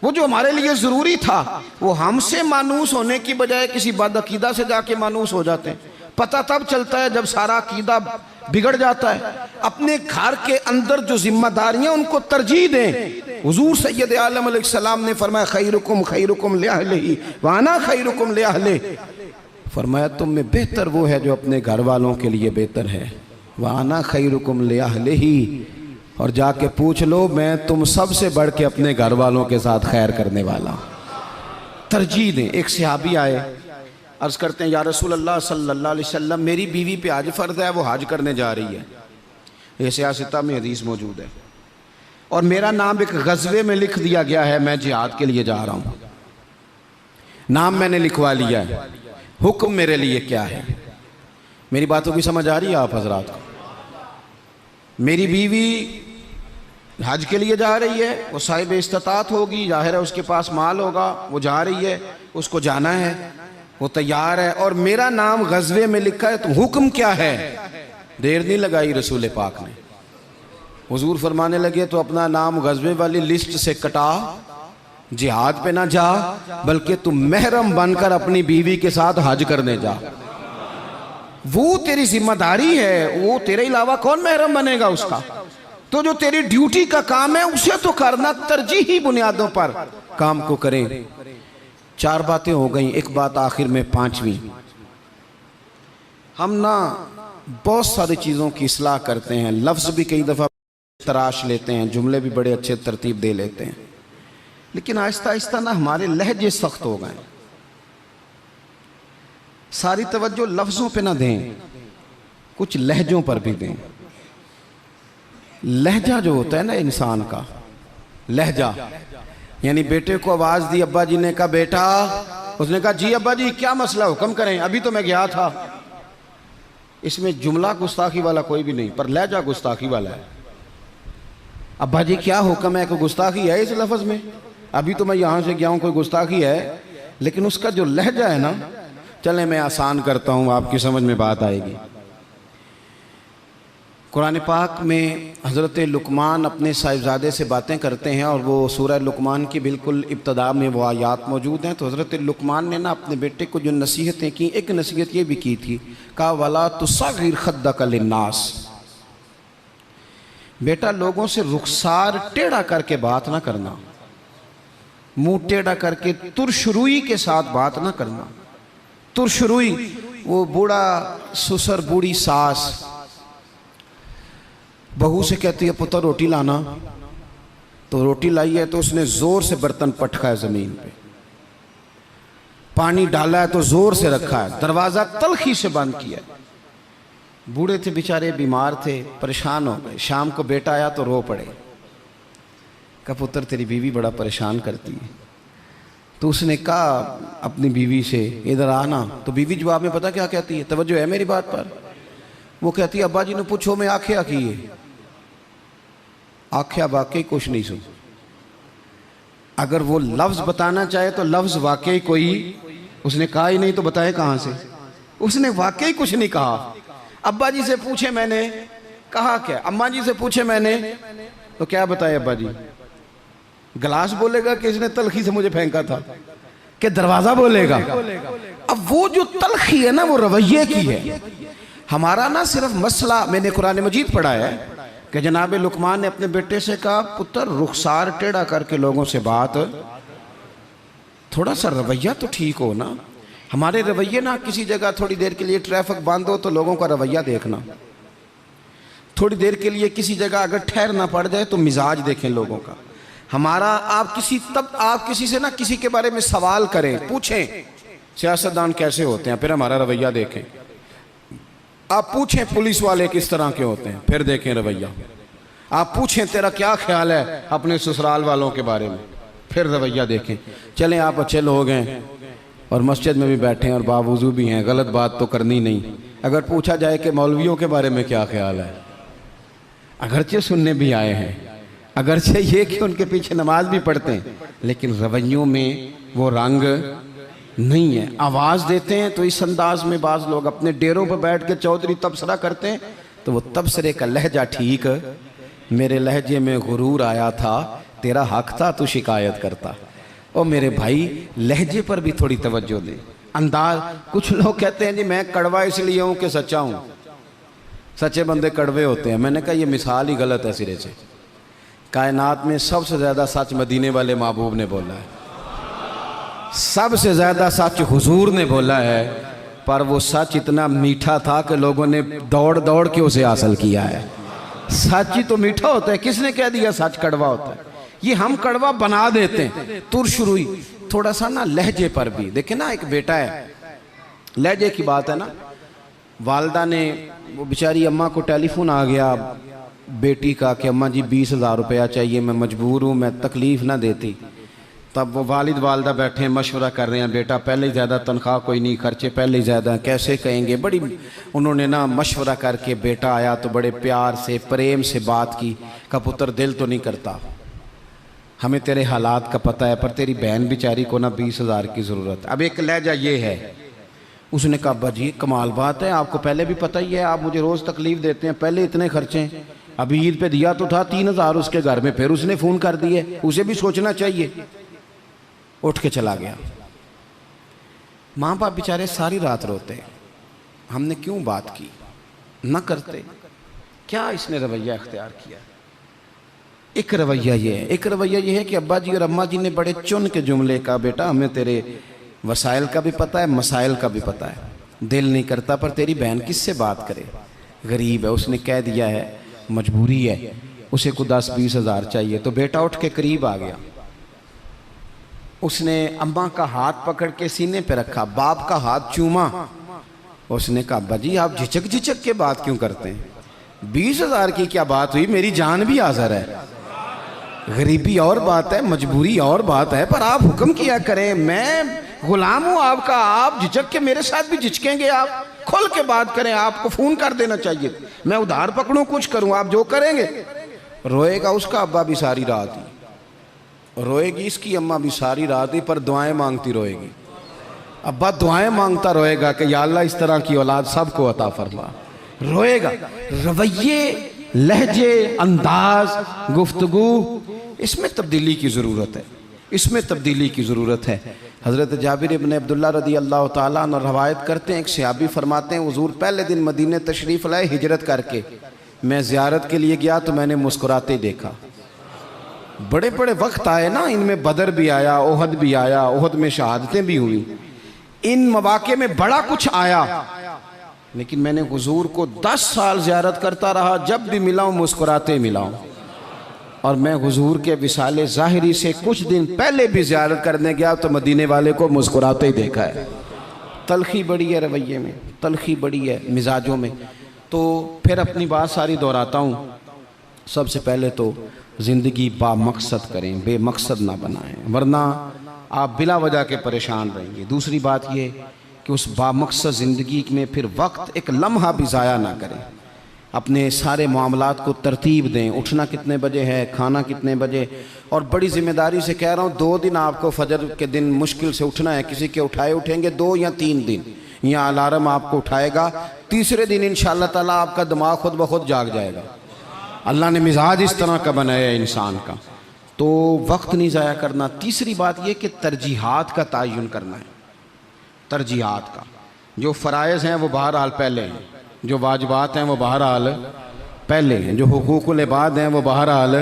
وہ جو ہمارے لیے ضروری تھا وہ ہم سے مانوس ہونے کی بجائے کسی بد عقیدہ سے جا کے مانوس ہو جاتے ہیں۔ پتہ تب چلتا ہے جب سارا عقیدہ بگڑ جاتا ہے۔ اپنے گھر کے اندر جو ذمہ داریاں ان کو ترجیح دیں۔ حضور سید عالم علیہ السلام نے فرمایا خیرکم خیرکم لأہلہ وانا خیرکم لأہلہ، فرمایا تم میں بہتر وہ ہے جو اپنے گھر والوں کے لیے بہتر ہے، وانا خیرکم لأہلہ، اور جا کے پوچھ لو میں تم سب سے بڑھ کے اپنے گھر والوں کے ساتھ خیر کرنے والا۔ ترجیح دیں۔ ایک صحابی آئے، عرض کرتے ہیں یا رسول اللہ صلی اللہ علیہ وسلم میری بیوی پہ حج فرض ہے، وہ حج کرنے جا رہی ہے، یہ سیاستہ میں حدیث موجود ہے، اور میرا نام ایک غزوے میں لکھ دیا گیا ہے، میں جہاد کے لیے جا رہا ہوں، نام میں نے لکھوا لیا ہے، حکم میرے لیے کیا ہے؟ میری باتوں کی سمجھ آ رہی ہے آپ حضرات کو؟ میری بیوی حج کے لیے جا رہی ہے، وہ صاحب استطاعت ہوگی، ظاہر ہے اس کے پاس مال ہوگا، وہ جا رہی ہے، اس کو جانا ہے، وہ تیار ہے، اور میرا نام غزوے میں لکھا ہے، تو حکم کیا ہے؟ دیر نہیں لگائی رسول پاک نے، حضور فرمانے لگے تو اپنا نام غزوے والی لسٹ سے کٹا، جہاد پہ نہ جا بلکہ تم محرم بن کر اپنی بیوی کے ساتھ حج کرنے جا، وہ تیری ذمہ داری ہے، وہ تیرے علاوہ کون محرم بنے گا اس کا؟ تو جو تیری ڈیوٹی کا کام ہے اسے تو کرنا، ترجیحی بنیادوں پر کام کو کریں۔ 4 باتیں ہو گئیں، ایک بات آخر میں 5ویں، ہم نا بہت ساری چیزوں کی اصلاح کرتے ہیں، لفظ بھی کئی دفعہ تراش لیتے ہیں، جملے بھی بڑے اچھے ترتیب دے لیتے ہیں، لیکن آہستہ آہستہ نا ہمارے لہجے سخت ہو گئے۔ ساری توجہ لفظوں پہ نہ دیں، کچھ لہجوں پر بھی دیں۔ لہجہ جو ہوتا ہے نا انسان کا، لہجہ یعنی بیٹے کو آواز دی، ابا جی نے کہا بیٹا اس نے کہا جی ابا جی کیا مسئلہ، حکم کریں، ابھی تو میں گیا تھا۔ اس میں جملہ گستاخی والا کوئی بھی نہیں، پر لہجہ گستاخی والا ہے۔ ابا جی کیا حکم ہے؟ کوئی گستاخی ہے اس لفظ میں؟ ابھی تو میں یہاں سے گیا ہوں، کوئی گستاخی ہے؟ لیکن اس کا جو لہجہ ہے نا، چلیں میں آسان کرتا ہوں، آپ کی سمجھ میں بات آئے گی۔ قرآن پاک میں حضرت لقمان اپنے صاحبزادے سے باتیں کرتے ہیں، اور وہ سورہ لقمان کی بالکل ابتدا میں وہ آیات موجود ہیں۔ تو حضرت لقمان نے نا اپنے بیٹے کو جو نصیحتیں کی، ایک نصیحت یہ بھی کی تھی، کہا وَلَا تُصَغِّرْ خَدَّكَ لِلنَّاسِ، بیٹا لوگوں سے رخسار ٹیڑھا کر کے بات نہ کرنا، منہ ٹیڑھا کر کے ترشروئی کے ساتھ بات نہ کرنا۔ ترشروئی، وہ بوڑھا سسر بوڑھی ساس بہو سے کہتی ہے پتر روٹی لانا، تو روٹی لائی ہے تو اس نے زور سے برتن پٹکا ہے زمین پہ، پانی ڈالا ہے تو زور سے رکھا ہے، دروازہ تلخی سے بند کیا ہے۔ بوڑھے تھے بیچارے، بیمار تھے، پریشان ہو گئے۔ شام کو بیٹا آیا تو رو پڑے، کہا پتر تیری بیوی بڑا پریشان کرتی ہے۔ تو اس نے کہا اپنی بیوی سے ادھر آنا، تو بیوی جواب میں پتہ کیا کہتی ہے؟ توجہ ہے میری بات پر؟ وہ کہتی ہے ابا جی نے پوچھو میں آکھیا کی ہے، آکھیا واقعی کچھ نہیں سن۔ اگر وہ لفظ بتانا چاہے تو لفظ واقعی کوئی اس نے کہا ہی نہیں، تو بتائے کہاں سے؟ اس نے واقعی کچھ نہیں کہا۔ ابا جی سے پوچھے میں نے، کہا کیا؟ اماں جی سے پوچھے میں نے، تو کیا بتائے ابا جی؟ گلاس بولے گا کہ اس نے تلخی سے مجھے پھینکا تھا، کہ دروازہ بولے گا؟ اب وہ جو تلخی ہے نا، وہ رویے کی ہے۔ ہمارا نا صرف مسئلہ، میں نے قرآن مجید پڑھا ہے کہ جناب لقمان نے اپنے بیٹے سے کہا پتر رخسار ٹیڑھا کر کے لوگوں سے بات، تھوڑا سا رویہ تو ٹھیک ہو نا۔ ہمارے رویے نا، کسی جگہ تھوڑی دیر کے لیے ٹریفک بند ہو تو لوگوں کا رویہ دیکھنا، تھوڑی دیر کے لیے کسی جگہ اگر ٹھہرنا پڑ جائے تو مزاج دیکھیں لوگوں کا۔ ہمارا آپ کسی سے نا کسی کے بارے میں سوال کریں، پوچھیں سیاستدان کیسے ہوتے ہیں، پھر ہمارا رویہ دیکھیں۔ آپ پوچھیں پولیس والے کس طرح کے ہوتے ہیں، پھر دیکھیں رویہ۔ آپ پوچھیں تیرا کیا خیال ہے اپنے سسرال والوں کے بارے میں، پھر رویہ دیکھیں۔ چلیں آپ اچھے لوگ ہیں اور مسجد میں بھی بیٹھے ہیں اور باوضو بھی ہیں، غلط بات تو کرنی نہیں۔ اگر پوچھا جائے کہ مولویوں کے بارے میں کیا خیال ہے، اگرچہ سننے بھی آئے ہیں، اگرچہ یہ کہ ان کے پیچھے نماز بھی پڑھتے ہیں، لیکن رویوں میں وہ رنگ نہیں ہے۔ آواز دیتے ہیں تو اس انداز میں بعض لوگ اپنے ڈیروں پر بیٹھ کے چودھری تبصرہ کرتے ہیں، تو وہ تبصرے کا لہجہ ٹھیک، میرے لہجے میں غرور آیا تھا، تیرا حق تھا تو شکایت کرتا۔ اور میرے بھائی لہجے پر بھی تھوڑی توجہ دیں، انداز۔ کچھ لوگ کہتے ہیں جی میں کڑوا اس لیے ہوں کہ سچا ہوں، سچے بندے کڑوے ہوتے ہیں۔ میں نے کہا یہ مثال ہی غلط ہے سرے سے۔ کائنات میں سب سے زیادہ سچ مدینے والے محبوب نے بولا ہے، سب سے زیادہ سچ حضور نے بولا ہے، پر وہ سچ اتنا میٹھا تھا کہ لوگوں نے دوڑ دوڑ کے اسے حاصل کیا ہے۔ سچ ہی تو میٹھا ہوتا ہے، کس نے کہہ دیا سچ کڑوا ہوتا ہے؟ یہ ہم کڑوا بنا دیتے ہیں۔ ترشروئی، تھوڑا سا نا لہجے پر بھی دیکھیں نا، ایک بیٹا ہے، لہجے کی بات ہے نا۔ والدہ نے، وہ بیچاری اماں کو ٹیلی فون آ گیا بیٹی کا کہ اماں جی 20,000 روپیہ چاہیے، میں مجبور ہوں، میں تکلیف نہ دیتی۔ تب وہ والد والدہ بیٹھے ہیں، مشورہ کر رہے ہیں، بیٹا پہلے ہی زیادہ تنخواہ کوئی نہیں، خرچے پہلے ہی زیادہ ہیں، کیسے کہیں گے؟ بڑی انہوں نے نا مشورہ کر کے، بیٹا آیا تو بڑے پیار سے پریم سے بات کی، کہا پتر دل تو نہیں کرتا، ہمیں تیرے حالات کا پتہ ہے، پر تیری بہن بیچاری کو نا 20,000 کی ضرورت۔ اب ایک لہجہ یہ ہے۔ اس نے کہا ابا جی کمال بات ہے، آپ کو پہلے بھی پتہ ہی ہے، آپ مجھے روز تکلیف دیتے ہیں، پہلے اتنے خرچے، ابھی عید پہ دیا تو تھا 3,000 اس کے گھر میں، پھر اس نے فون کر دیے، اسے بھی سوچنا چاہیے۔ اٹھ کے چلا گیا۔ ماں باپ بیچارے ساری رات روتے ہیں، ہم نے کیوں بات کی؟ نہ کرتے، کیا اس نے رویہ اختیار کیا؟ ایک رویہ یہ ہے، ایک رویہ یہ ہے کہ ابا جی اور اماں جی نے بڑے چن کے جملے کا، بیٹا ہمیں تیرے وسائل کا بھی پتہ ہے، مسائل کا بھی پتہ ہے، دل نہیں کرتا، پر تیری بہن کس سے بات کرے، غریب ہے، اس نے کہہ دیا ہے مجبوری ہے، اسے کو 10-20 ہزار چاہیے۔ تو بیٹا اٹھ کے قریب آ گیا، اس نے اماں کا ہاتھ پکڑ کے سینے پہ رکھا، باپ کا ہاتھ چوما، اس نے کہا ابا جی آپ جھچک جھچک کے بات کیوں کرتے ہیں؟ 20,000 کی کیا بات ہوئی، میری جان بھی حاضر ہے، غریبی اور بات ہے، مجبوری اور بات ہے، پر آپ حکم کیا کریں، میں غلام ہوں آپ کا, آپ جھجک کے میرے ساتھ بھی جھجکیں گے؟ آپ کھل کے بات کریں, آپ کو فون کر دینا چاہیے, میں ادھار پکڑوں کچھ کروں, آپ جو کریں گے. روئے گا اس کا ابا بھی ساری رات ہی, روئے گی اس کی اماں بھی ساری رات ہی, پر دعائیں مانگتی روئے گی. ابا دعائیں مانگتا روئے گا کہ یا اللہ اس طرح کی اولاد سب کو عطا فرما. روئے گا. رویے, لہجے, انداز, گفتگو, اس میں تبدیلی کی ضرورت ہے, اس میں تبدیلی کی ضرورت ہے. حضرت جابر ابن عبداللہ رضی اللہ تعالیٰ عنہ روایت کرتے ہیں, ایک صحابی فرماتے ہیں حضور پہلے دن مدینہ تشریف لائے ہجرت کر کے, میں زیارت کے لیے گیا تو میں نے مسکراتے دیکھا. بڑے بڑے وقت آئے نا, ان میں بدر بھی آیا, احد بھی آیا, احد میں شہادتیں بھی ہوئی, ان مواقع میں بڑا کچھ آیا, لیکن میں نے حضور کو 10 سال زیارت کرتا رہا, جب بھی ملا ہوں مسکراتے ملا ہوں. اور میں حضور کے وصال ظاہری سے کچھ دن پہلے بھی زیارت کرنے گیا تو مدینے والے کو مسکراتے ہی دیکھا ہے. تلخی بڑی ہے رویے میں, تلخی بڑی ہے مزاجوں میں. تو پھر اپنی بات ساری دہراتا ہوں. سب سے پہلے تو زندگی با مقصد کریں, بے مقصد نہ بنائیں, ورنہ آپ بلا وجہ کے پریشان رہیں گے. دوسری بات یہ کہ اس با مقصد زندگی میں پھر وقت ایک لمحہ بھی ضائع نہ کریں. اپنے سارے معاملات کو ترتیب دیں, اٹھنا کتنے بجے ہے, کھانا کتنے بجے. اور بڑی ذمہ داری سے کہہ رہا ہوں, 2 دن آپ کو فجر کے دن مشکل سے اٹھنا ہے, کسی کے اٹھائے اٹھیں گے 2 یا 3 دن, یا الارم آپ کو اٹھائے گا, تیسرے دن انشاءاللہ تعالیٰ آپ کا دماغ خود بخود جاگ جائے گا. اللہ نے مزاج اس طرح کا بنایا ہے انسان کا. تو وقت نہیں ضائع کرنا. تیسری بات یہ کہ ترجیحات کا تعین کرنا ہے, ترجیحات کا. جو فرائض ہیں وہ بہرحال پہلے ہیں, جو واجبات ہیں وہ بہرحال پہلے ہیں, جو حقوق العباد ہیں وہ بہرحال.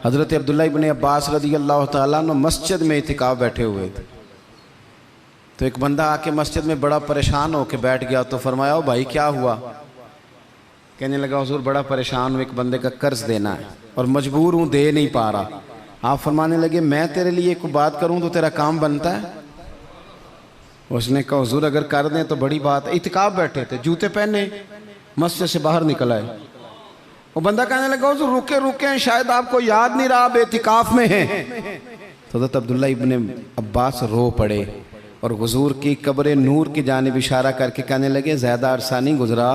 حضرت عبداللہ ابن عباس رضی اللہ تعالیٰ عنہ مسجد میں اعتکاف بیٹھے ہوئے تھے, تو ایک بندہ آ کے مسجد میں بڑا پریشان ہو کے بیٹھ گیا. تو فرمایا او بھائی کیا ہوا؟ کہنے لگا حضور بڑا پریشان ہوں, ایک بندے کا قرض دینا ہے اور مجبور ہوں, دے نہیں پا رہا. آپ فرمانے لگے میں تیرے لیے کوئی بات کروں تو تیرا کام بنتا ہے؟ اس نے کہا حضور اگر کر دیں تو بڑی بات ہے. اعتکاف بیٹھے تھے, جوتے پہنے مسجد سے باہر نکل آئے. وہ بندہ کہنے لگا حضور رکے ہیں, شاید آپ کو یاد نہیں رہا آپ اعتکاف میں ہیں. تو حضرت عبداللہ ابن عباس رو پڑے اور حضور کی قبر نور کی جانب اشارہ کر کے کہنے لگے زیادہ عرصہ نہیں گزرا,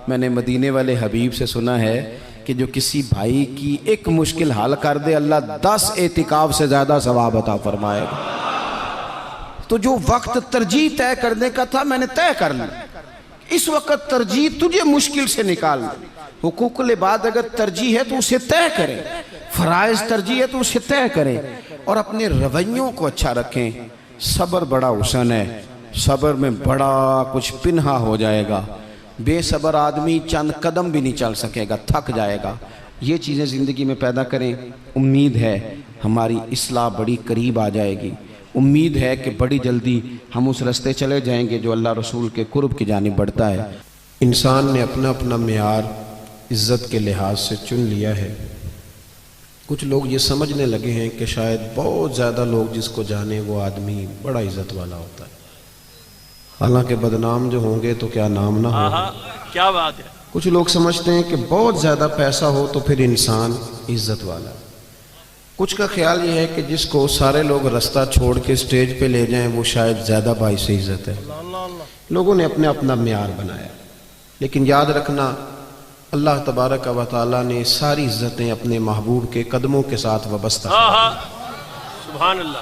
میں نے مدینے والے حبیب سے سنا ہے کہ جو کسی بھائی کی ایک مشکل حل کر دے اللہ 10 اعتکاف سے زیادہ ثواب عطا فرمائے گا. تو جو وقت ترجیح طے کرنے کا تھا میں نے طے کر لیا. اس وقت ترجیح تجھے مشکل سے نکالنا. حقوق العباد اگر ترجیح ہے تو اسے طے کریں, فرائض ترجیح ہے تو اسے طے کریں, اور اپنے رویوں کو اچھا رکھیں. صبر بڑا حسن ہے, صبر میں بڑا کچھ پنہا ہو جائے گا. بے صبر آدمی چند قدم بھی نہیں چل سکے گا, تھک جائے گا. یہ چیزیں زندگی میں پیدا کریں. امید ہے ہماری اصلاح بڑی قریب آ جائے گی. امید ہے کہ بڑی جلدی ہم اس رستے چلے جائیں گے جو اللہ رسول کے قرب کی جانب بڑھتا ہے. انسان نے اپنا اپنا معیار عزت کے لحاظ سے چن لیا ہے. کچھ لوگ یہ سمجھنے لگے ہیں کہ شاید بہت زیادہ لوگ جس کو جانے وہ آدمی بڑا عزت والا ہوتا ہے, حالانکہ بدنام جو ہوں گے تو کیا نام نہ ہو. کیا بات ہے. کچھ لوگ سمجھتے ہیں کہ بہت زیادہ پیسہ ہو تو پھر انسان عزت والا. کچھ کا خیال یہ ہے کہ جس کو سارے لوگ رستہ چھوڑ کے سٹیج پہ لے جائیں وہ شاید زیادہ باعث عزت ہے. لوگوں نے اپنے اپنا معیار بنایا, لیکن یاد رکھنا اللہ تبارک و تعالیٰ نے ساری عزتیں اپنے محبوب کے قدموں کے ساتھ وابستہ. سبحان اللہ.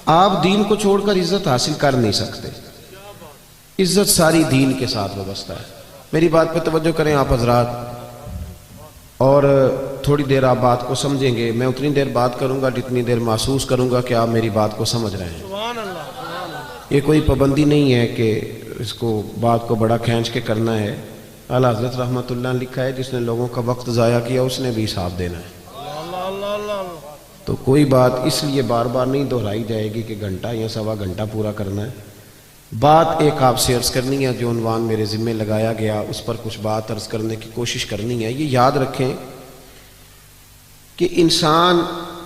آپ دین کو چھوڑ کر عزت حاصل کر نہیں سکتے. عزت ساری دین کے ساتھ وابستہ ہے. میری بات پہ توجہ کریں آپ حضرات, اور تھوڑی دیر آپ بات کو سمجھیں گے. میں اتنی دیر بات کروں گا جتنی دیر محسوس کروں گا کہ آپ میری بات کو سمجھ رہے ہیں. یہ کوئی پابندی نہیں ہے کہ اس کو بات کو بڑا کھینچ کے کرنا ہے. اعلیٰ حضرت رحمۃ اللہ لکھا ہے جس نے لوگوں کا وقت ضائع کیا اس نے بھی حساب دینا ہے. تو کوئی بات اس لیے بار بار نہیں دہرائی جائے گی کہ گھنٹہ یا سوا گھنٹہ پورا کرنا ہے. بات ایک آپ سے عرض کرنی ہے, جو عنوان میرے ذمہ لگایا گیا اس پر کچھ بات عرض کرنے کی کوشش کرنی ہے. یہ یاد رکھیں کہ انسان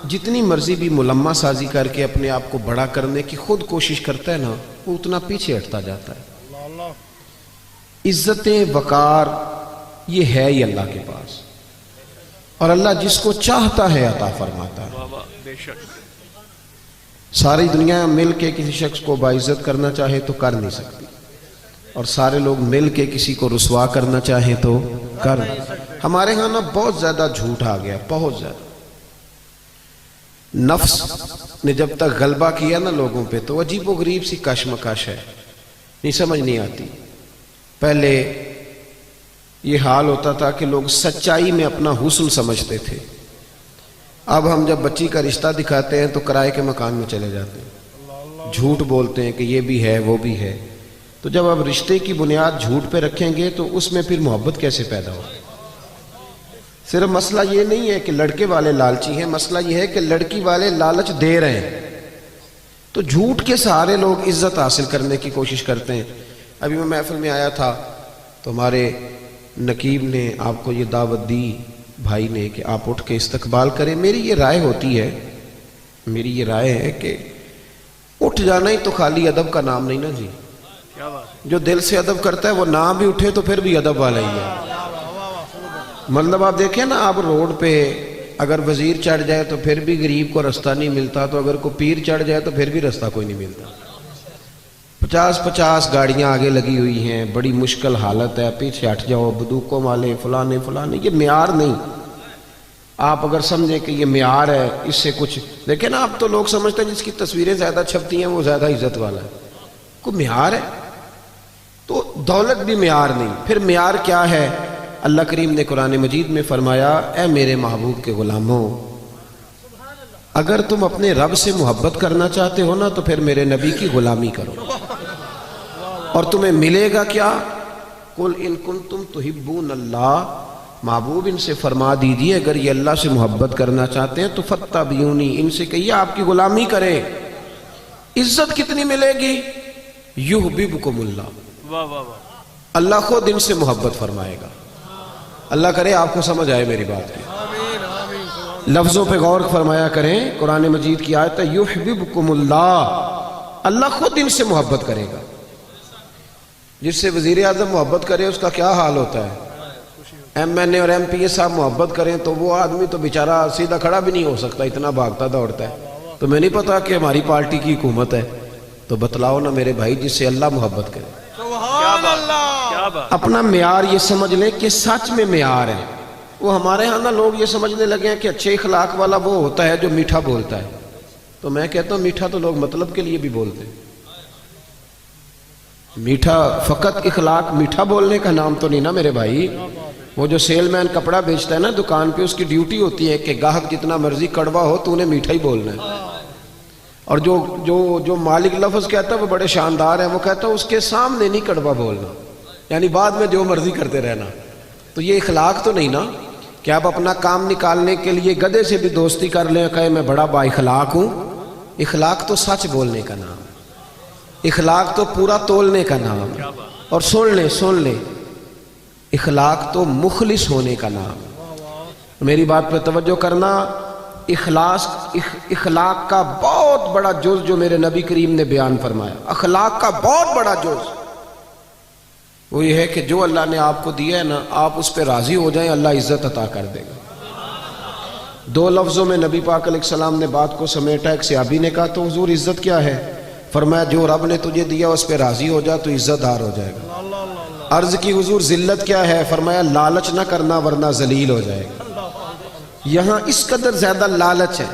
جتنی مرضی بھی ملمہ سازی کر کے اپنے آپ کو بڑا کرنے کی خود کوشش کرتا ہے نا, وہ اتنا پیچھے ہٹتا جاتا ہے. عزت وقار یہ ہے ہی اللہ کے پاس, اور اللہ جس کو چاہتا ہے عطا فرماتا ہے. ساری دنیا مل کے کسی شخص کو باعزت کرنا چاہے تو کر نہیں سکتی، اور سارے لوگ مل کے کسی کو رسوا کرنا چاہیں تو کر نہیں سکتے۔ ہمارے ہاں نا بہت زیادہ جھوٹ آ گیا، بہت زیادہ۔ نفس نے جب تک غلبہ کیا نا لوگوں پہ تو عجیب و غریب سی کشمکش ہے، نہیں سمجھ نہیں آتی۔ پہلے یہ حال ہوتا تھا کہ لوگ سچائی میں اپنا حسن سمجھتے تھے، اب ہم جب بچی کا رشتہ دکھاتے ہیں تو کرائے کے مکان میں چلے جاتے ہیں، جھوٹ بولتے ہیں کہ یہ بھی ہے وہ بھی ہے۔ تو جب آپ رشتے کی بنیاد جھوٹ پہ رکھیں گے تو اس میں پھر محبت کیسے پیدا ہو؟ صرف مسئلہ یہ نہیں ہے کہ لڑکے والے لالچی ہیں، مسئلہ یہ ہے کہ لڑکی والے لالچ دے رہے ہیں، تو جھوٹ کے سہارے لوگ عزت حاصل کرنے کی کوشش کرتے ہیں۔ ابھی میں محفل میں آیا تھا تو ہمارے نقیب نے آپ کو یہ دعوت دی بھائی نے کہ آپ اٹھ کے استقبال کریں۔ میری یہ رائے ہوتی ہے، میری یہ رائے ہے کہ اٹھ جانا ہی تو خالی ادب کا نام نہیں نا جی۔ کیا بات ہے؟ جو دل سے ادب کرتا ہے وہ نہ بھی اٹھے تو پھر بھی ادب والا ہی ہے۔ مطلب آپ دیکھیں نا، آپ روڈ پہ اگر وزیر چڑھ جائے تو پھر بھی غریب کو رستہ نہیں ملتا، تو اگر کوئی پیر چڑھ جائے تو پھر بھی رستہ کوئی نہیں ملتا۔ 50 گاڑیاں آگے لگی ہوئی ہیں، بڑی مشکل حالت ہے، پیچھے ہٹ جاؤ، بندوقوں والے فلانے، یہ معیار نہیں۔ آپ اگر سمجھیں کہ یہ معیار ہے، اس سے کچھ دیکھیں نا، آپ تو لوگ سمجھتے ہیں جس کی تصویریں زیادہ چھپتی ہیں وہ زیادہ عزت والا ہے، کوئی معیار ہے؟ تو دولت بھی معیار نہیں۔ پھر معیار کیا ہے؟ اللہ کریم نے قرآن مجید میں فرمایا، اے میرے محبوب کے غلاموں، اگر تم اپنے رب سے محبت کرنا چاہتے ہو نا تو پھر میرے نبی کی غلامی کرو، اور تمہیں ملے گا کیا؟ قل ان کنتم تحبون اللہ، محبوب ان سے فرما دیجیے اگر یہ اللہ سے محبت کرنا چاہتے ہیں تو فاتبعونی، ان سے کہیے آپ کی غلامی کریں۔ عزت کتنی ملے گی؟ یحببکم اللہ، واہ واہ واہ، اللہ خود ان سے محبت فرمائے گا۔ اللہ کرے آپ کو سمجھ آئے میری بات کی، لفظوں پہ غور فرمایا کریں۔ قرآن مجید کی آیت ہے یحببکم اللہ، اللہ خود ان سے محبت کرے گا۔ جس سے وزیر اعظم محبت کرے اس کا کیا حال ہوتا ہے؟ ایم این اے اور ایم پی اے صاحب محبت کریں تو وہ آدمی تو بیچارہ سیدھا کھڑا بھی نہیں ہو سکتا، اتنا بھاگتا دوڑتا ہے۔ تو میں نہیں پتا کہ ہماری پارٹی کی حکومت ہے، تو بتلاؤ نا میرے بھائی، جس سے اللہ محبت کرے۔ کیا بات، کیا بات۔ اپنا معیار یہ سمجھ لیں کہ سچ میں معیار ہے۔ وہ ہمارے ہاں نا لوگ یہ سمجھنے لگے ہیں کہ اچھے اخلاق والا وہ ہوتا ہے جو میٹھا بولتا ہے، تو میں کہتا ہوں میٹھا تو لوگ مطلب کے لیے بھی بولتے ہیں۔ میٹھا فقط اخلاق میٹھا بولنے کا نام تو نہیں نا میرے بھائی۔ وہ جو سیل مین کپڑا بیچتا ہے نا دکان پہ، اس کی ڈیوٹی ہوتی ہے کہ گاہک جتنا مرضی کڑوا ہو تو انہیں میٹھا ہی بولنا ہے، اور جو مالک لفظ کہتا ہے وہ بڑے شاندار ہیں، وہ کہتا ہے اس کے سامنے نہیں کڑوا بولنا، یعنی بعد میں جو مرضی کرتے رہنا۔ تو یہ اخلاق تو نہیں نا کہ آپ اپنا کام نکالنے کے لیے گدھے سے بھی دوستی کر لیں، کہے میں بڑا با اخلاق ہوں۔ اخلاق تو سچ بولنے کا نام، اخلاق تو پورا تولنے کا نام، اور سن لیں اخلاق تو مخلص ہونے کا نام۔ میری بات پہ توجہ کرنا، اخلاق کا بہت بڑا جز جو میرے نبی کریم نے بیان فرمایا، اخلاق کا بہت بڑا جز وہ یہ ہے کہ جو اللہ نے آپ کو دیا ہے نا، آپ اس پہ راضی ہو جائیں، اللہ عزت عطا کر دے گا۔ 2 لفظوں میں نبی پاک علیہ السلام نے بات کو سمیٹا۔ ایک صحابی نے کہا تو حضور عزت کیا ہے؟ فرمایا جو رب نے تجھے دیا اس پہ راضی ہو جا تو عزت دار ہو جائے گا۔ عرض کی حضور ذلت کیا ہے؟ فرمایا لالچ نہ کرنا ورنہ ذلیل ہو جائے گا۔ یہاں اس قدر زیادہ لالچ ہے،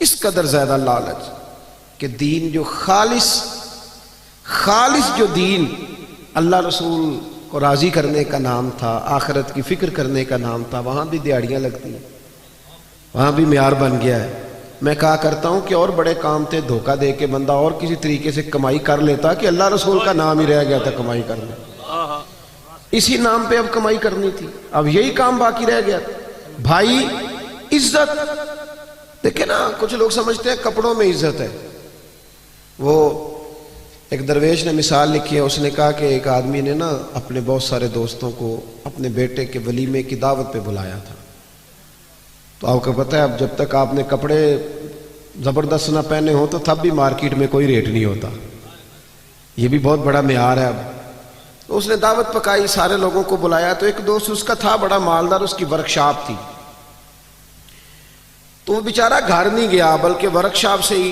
اس قدر زیادہ لالچ کہ دین جو خالص جو دین اللہ رسول کو راضی کرنے کا نام تھا، آخرت کی فکر کرنے کا نام تھا، وہاں بھی دیہڑیاں لگتی ہیں، وہاں بھی معیار بن گیا ہے۔ میں کہا کرتا ہوں کہ اور بڑے کام تھے، دھوکہ دے کے بندہ اور کسی طریقے سے کمائی کر لیتا کہ اللہ رسول کا نام ہی رہ گیا تھا کمائی کرنے، اسی نام پہ اب کمائی کرنی تھی، اب یہی کام باقی رہ گیا تھا۔ بھائی عزت دیکھیں نا، کچھ لوگ سمجھتے ہیں کپڑوں میں عزت ہے۔ وہ ایک درویش نے مثال لکھی ہے، اس نے کہا کہ ایک آدمی نے نا اپنے بہت سارے دوستوں کو اپنے بیٹے کے ولیمے کی دعوت پہ بلایا تھا۔ تو آپ کو پتہ ہے اب جب تک آپ نے کپڑے زبردست نہ پہنے ہوں تو تب بھی مارکیٹ میں کوئی ریٹ نہیں ہوتا، یہ بھی بہت بڑا معیار ہے۔ اب تو اس نے دعوت پکائی، سارے لوگوں کو بلایا، تو ایک دوست اس کا تھا بڑا مالدار، اس کی ورکشاپ تھی، تو وہ بیچارہ گھر نہیں گیا بلکہ ورکشاپ سے ہی